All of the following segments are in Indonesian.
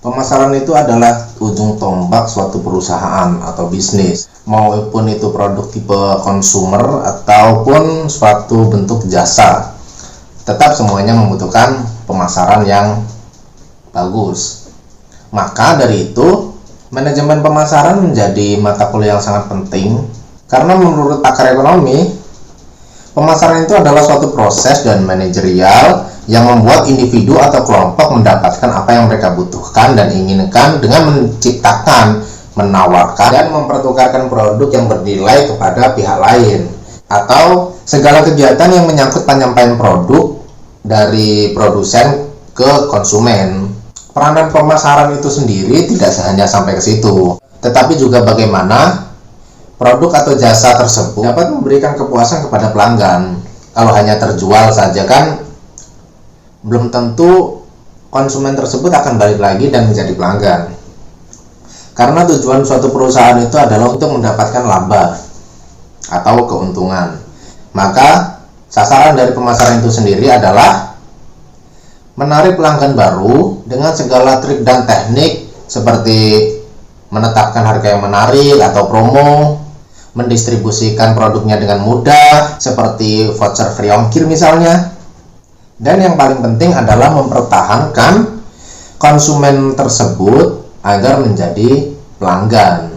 Pemasaran itu adalah ujung tombak suatu perusahaan atau bisnis, maupun itu produk tipe konsumer ataupun suatu bentuk jasa. Tetap semuanya membutuhkan pemasaran yang bagus. Maka dari itu, manajemen pemasaran menjadi mata kuliah yang sangat penting, karena menurut pakar ekonomi, pemasaran itu adalah suatu proses dan manajerial yang membuat individu atau kelompok mendapatkan apa yang mereka butuhkan dan inginkan dengan menciptakan, menawarkan, dan mempertukarkan produk yang bernilai kepada pihak lain, atau segala kegiatan yang menyangkut penyampaian produk dari produsen ke konsumen. Peranan pemasaran itu sendiri tidak hanya sampai ke situ, tetapi juga bagaimana produk atau jasa tersebut dapat memberikan kepuasan kepada pelanggan. Kalau hanya terjual saja kan belum tentu konsumen tersebut akan balik lagi dan menjadi pelanggan. Karena tujuan suatu perusahaan itu adalah untuk mendapatkan laba atau keuntungan. Maka sasaran dari pemasaran itu sendiri adalah menarik pelanggan baru dengan segala trik dan teknik seperti menetapkan harga yang menarik atau promo, mendistribusikan produknya dengan mudah seperti voucher free ongkir misalnya. Dan yang paling penting adalah mempertahankan konsumen tersebut agar menjadi pelanggan.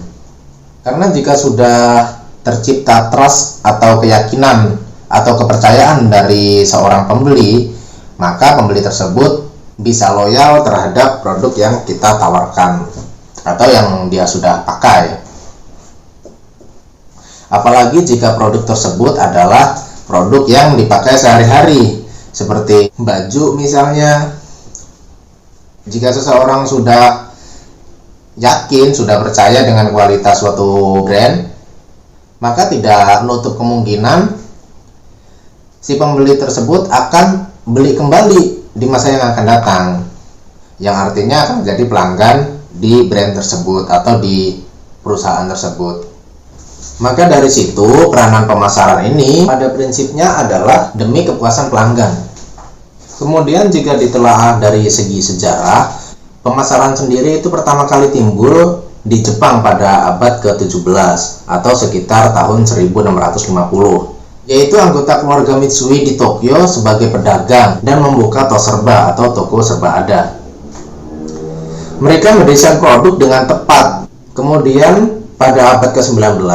Karena jika sudah tercipta trust atau keyakinan atau kepercayaan dari seorang pembeli, maka pembeli tersebut bisa loyal terhadap produk yang kita tawarkan atau yang dia sudah pakai. Apalagi jika produk tersebut adalah produk yang dipakai sehari-hari, seperti baju misalnya. Jika seseorang sudah yakin, sudah percaya dengan kualitas suatu brand, maka tidak menutup kemungkinan si pembeli tersebut akan beli kembali di masa yang akan datang, yang artinya akan menjadi pelanggan di brand tersebut atau di perusahaan tersebut. Maka dari situ peranan pemasaran ini pada prinsipnya adalah demi kepuasan pelanggan. Kemudian jika ditelaah dari segi sejarah, pemasaran sendiri itu pertama kali timbul di Jepang pada abad ke-17 atau sekitar tahun 1650, yaitu anggota keluarga Mitsui di Tokyo sebagai pedagang dan membuka toserba atau toko serba ada. Mereka mendesain produk dengan tepat. Kemudian pada abad ke-19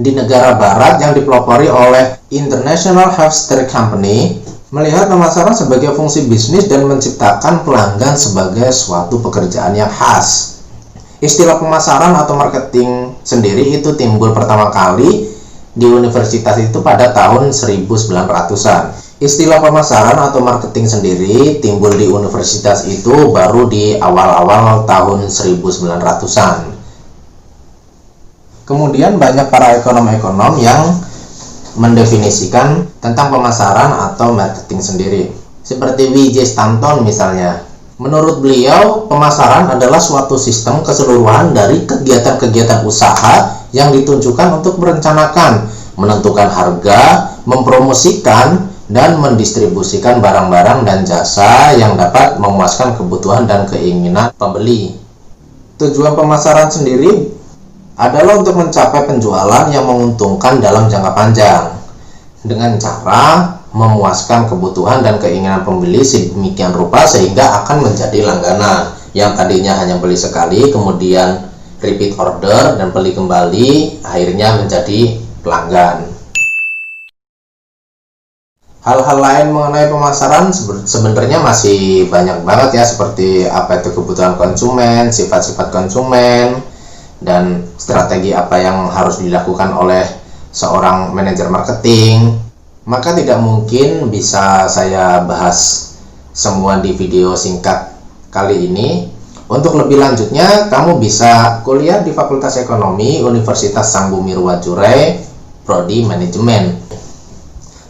di negara barat yang dipelopori oleh International Half-Street Company melihat pemasaran sebagai fungsi bisnis dan menciptakan pelanggan sebagai suatu pekerjaan yang khas. Istilah pemasaran atau marketing sendiri itu timbul pertama kali di universitas itu pada tahun 1900-an. Istilah pemasaran atau marketing sendiri timbul di universitas itu baru di awal-awal tahun 1900-an. Kemudian banyak para ekonom-ekonom yang mendefinisikan tentang pemasaran atau marketing sendiri. Seperti W.J. Stanton misalnya. Menurut beliau, pemasaran adalah suatu sistem keseluruhan dari kegiatan-kegiatan usaha yang ditunjukkan untuk merencanakan, menentukan harga, mempromosikan, dan mendistribusikan barang-barang dan jasa yang dapat memuaskan kebutuhan dan keinginan pembeli. Tujuan pemasaran sendiri adalah untuk mencapai penjualan yang menguntungkan dalam jangka panjang dengan cara memuaskan kebutuhan dan keinginan pembeli sedemikian rupa sehingga akan menjadi langganan yang tadinya hanya beli sekali, kemudian repeat order dan beli kembali, akhirnya menjadi pelanggan. Hal-hal lain mengenai pemasaran sebenarnya masih banyak banget ya, seperti apa itu kebutuhan konsumen, sifat-sifat konsumen, dan strategi apa yang harus dilakukan oleh seorang manajer marketing. Maka tidak mungkin bisa saya bahas semua di video singkat kali ini. Untuk lebih lanjutnya, kamu bisa kuliah di Fakultas Ekonomi Universitas Sanggu Mirwajure, Prodi Manajemen.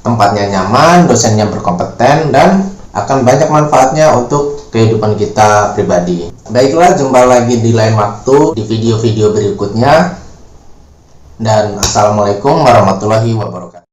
Tempatnya nyaman, dosennya berkompeten, dan akan banyak manfaatnya untuk kehidupan kita pribadi. Baiklah, jumpa lagi di lain waktu di video-video berikutnya, dan assalamualaikum warahmatullahi wabarakatuh.